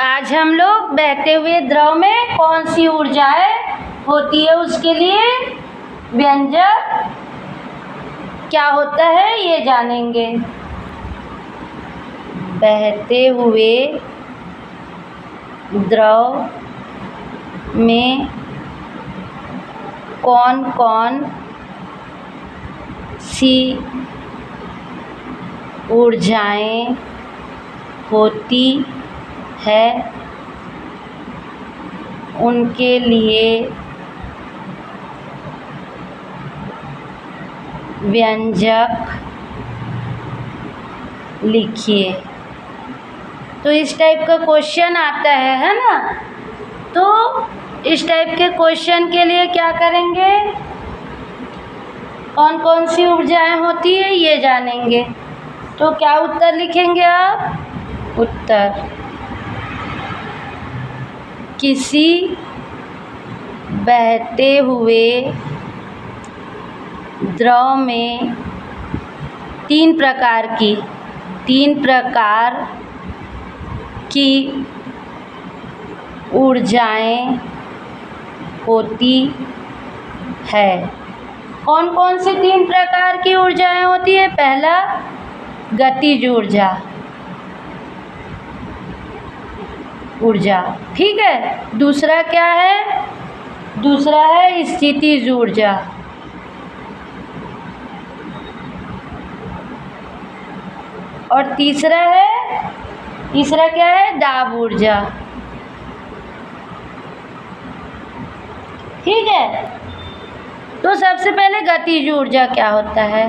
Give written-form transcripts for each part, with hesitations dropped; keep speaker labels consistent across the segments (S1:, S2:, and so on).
S1: आज हम लोग बहते हुए द्रव में कौन सी ऊर्जाएं होती है उसके लिए व्यंजक क्या होता है ये जानेंगे। बहते हुए द्रव में कौन कौन सी ऊर्जाएं होती है उनके लिए व्यंजक लिखिए। तो इस टाइप का क्वेश्चन आता है ना। तो इस टाइप के क्वेश्चन के लिए क्या करेंगे, कौन कौन सी ऊर्जाएं होती है ये जानेंगे। तो क्या उत्तर लिखेंगे आप? उत्तर किसी बहते हुए द्रव में तीन प्रकार की ऊर्जाएं होती है। कौन कौन सी तीन प्रकार की ऊर्जाएं होती है? पहला गतिज ऊर्जा, ठीक है। दूसरा क्या है? दूसरा है स्थितिज ऊर्जा। और तीसरा क्या है? दाब ऊर्जा, ठीक है। तो सबसे पहले गतिज ऊर्जा क्या होता है?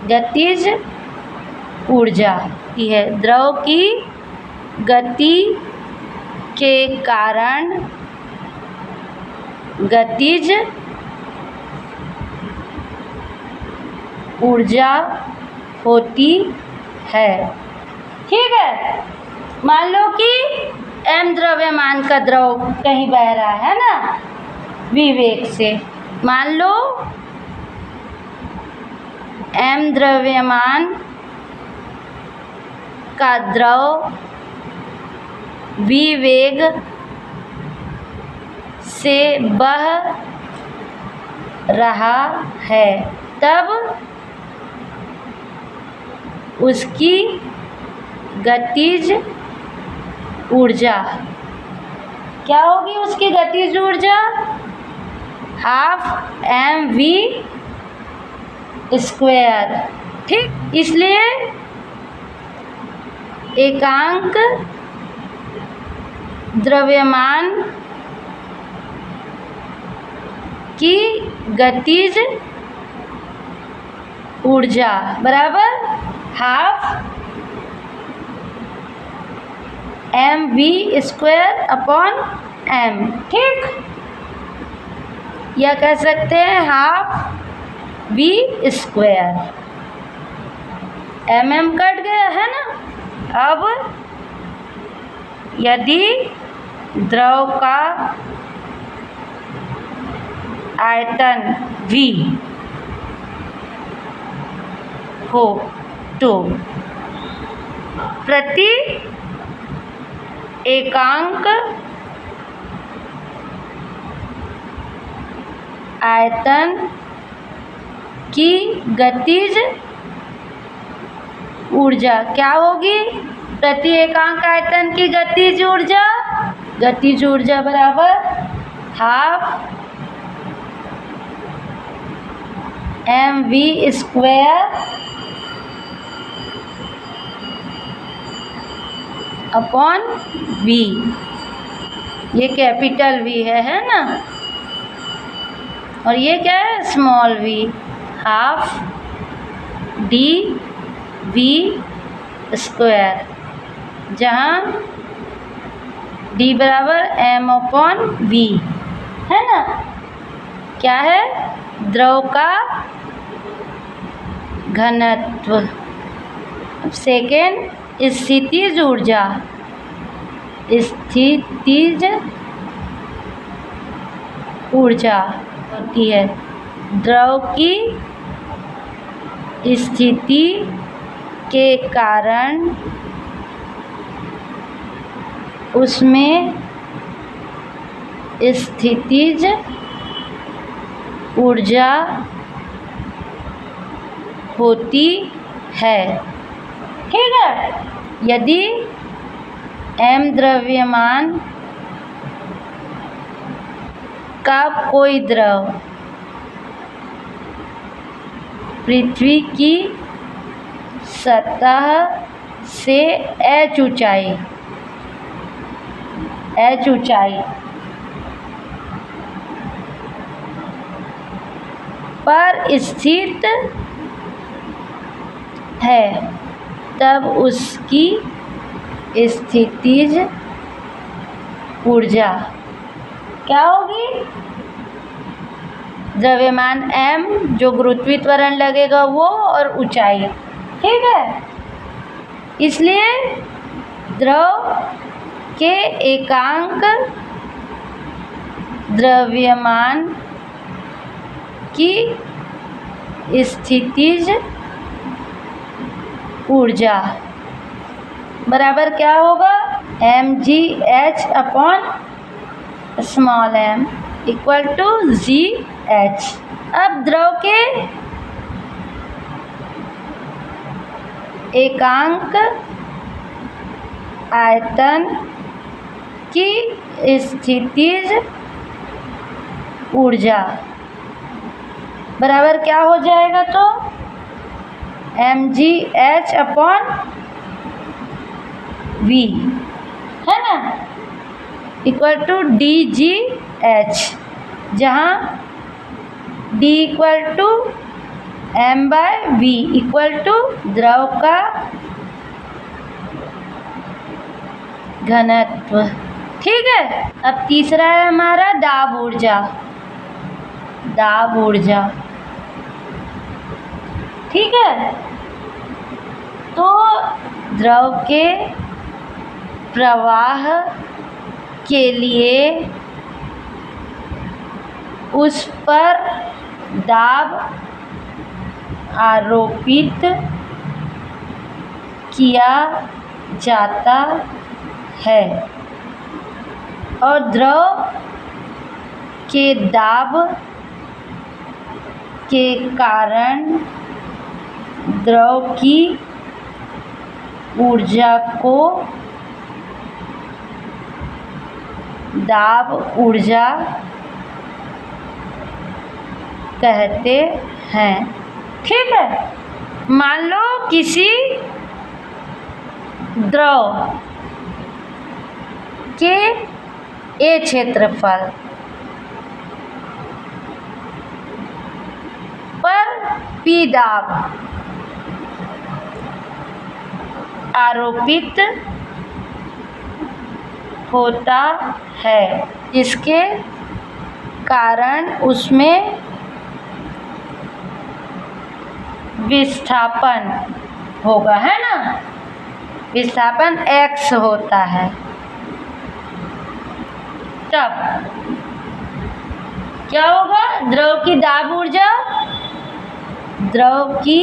S1: गतिज ऊर्जा है द्रव की गति के कारण गतिज ऊर्जा होती है, ठीक है। मान लो कि m द्रव्यमान का द्रव कहीं बह रहा है ना v वेग से। मान लो m द्रव्यमान का द्रव v वेग से बह रहा है, तब उसकी गतिज ऊर्जा क्या होगी? उसकी गतिज ऊर्जा हाफ mv स्क्वायर, ठीक। इसलिए एकांक द्रव्यमान की गतिज ऊर्जा बराबर half mv square upon m, ठीक। या कह सकते हैं half v square. mm cut गया है ना। अब यदि द्रव का आयतन v हो तो प्रति एकांक आयतन की गतिज ऊर्जा क्या होगी? प्रति एकांक आयतन की गतिज ऊर्जा बराबर half mv square upon v। ये कैपिटल V है ना। और ये क्या है? Small v, half dv square, जहाँ d बराबर m अपॉन v है ना। क्या है? द्रव का घनत्व। सेकेंड स्थितिज ऊर्जा होती है द्रव की स्थिति के कारण उसमें स्थितिज ऊर्जा होती है। ठीक है, यदि m द्रव्यमान का कोई द्रव पृथ्वी की सतह से h ऊंचाई पर स्थित है, तब उसकी स्थितिज ऊर्जा क्या होगी? द्रव्यमान m, जो गुरुत्वीय त्वरण लगेगा वो, और ऊंचाई। ठीक है, इसलिए द्रव के एकांक द्रव्यमान की स्थितिज ऊर्जा बराबर क्या होगा? mgh upon small m equal to gh। अब द्रव के एकांक आयतन की स्थितिज ऊर्जा बराबर क्या हो जाएगा? तो mgh अपॉन v, है ना, इक्वल टू dgh, जहाँ d equal to m/v equal to द्रव का घनत्व। ठीक है, अब तीसरा है हमारा दाब ऊर्जा। ठीक है, तो द्रव के प्रवाह के लिए उस पर दाब आरोपित किया जाता है और द्रव के दाब के कारण द्रव की ऊर्जा को दाब ऊर्जा कहते हैं। ठीक है, मान लो किसी द्रव के A क्षेत्रफल पर P दाब आरोपित होता है, जिसके कारण उसमें विस्थापन होगा, है ना, विस्थापन x होता है। तब क्या होगा? द्रव की दाब ऊर्जा, द्रव की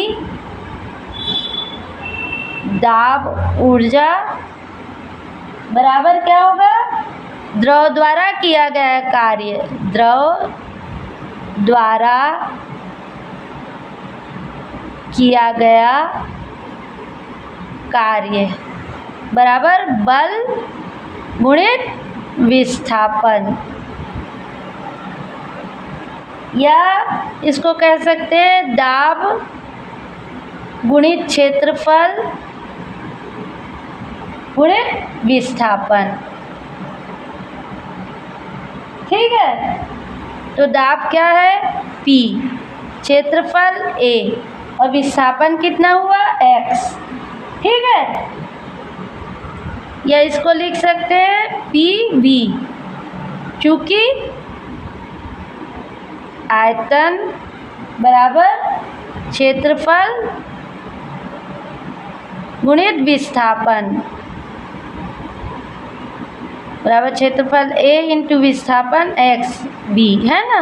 S1: दाब ऊर्जा बराबर क्या होगा? द्रव द्वारा किया गया कार्य, द्रव द्वारा किया गया कार्य बराबर बल गुणित विस्थापन, या इसको कह सकते हैं दाब गुणित क्षेत्रफल गुणित विस्थापन। ठीक है, तो दाब क्या है? P, क्षेत्रफल A और विस्थापन कितना हुआ? x। ठीक है, या इसको लिख सकते हैं PV, क्योंकि आयतन बराबर क्षेत्रफल गुणित विस्थापन बराबर क्षेत्रफल A इंटू विस्थापन x v, है ना।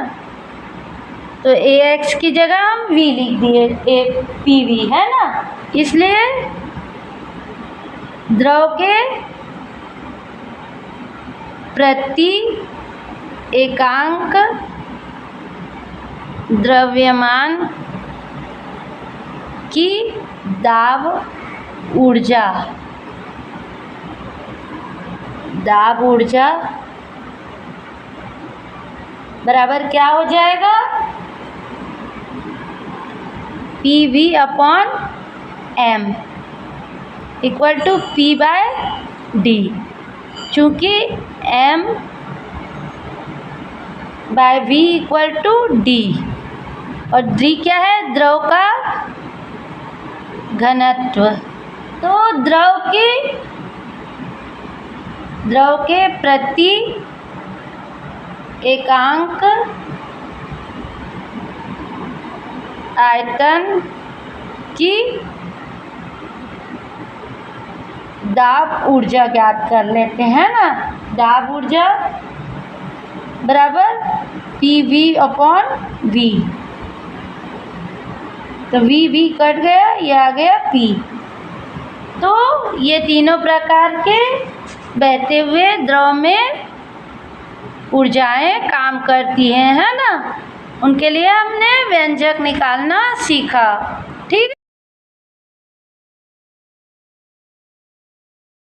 S1: तो ax की जगह हम v लिख दिए, a pv, है ना। इसलिए द्रव के प्रति एकांक द्रव्यमान की दाब ऊर्जा बराबर क्या हो जाएगा? PV/m equal to P/D। चूँकि m/v इक्वल टू D और D क्या है? द्रव का घनत्व। तो द्रव के प्रति एकांक आयतन की दाब ऊर्जा ज्ञात कर लेते हैं ना। दाब ऊर्जा बराबर PV/V। तो V कट गया, ये आ गया P। तो ये तीनों प्रकार के बहते हुए द्रव में ऊर्जाएं काम करती हैं, है ना। उनके लिए हमने व्यंजक निकालना सीखा। ठीक।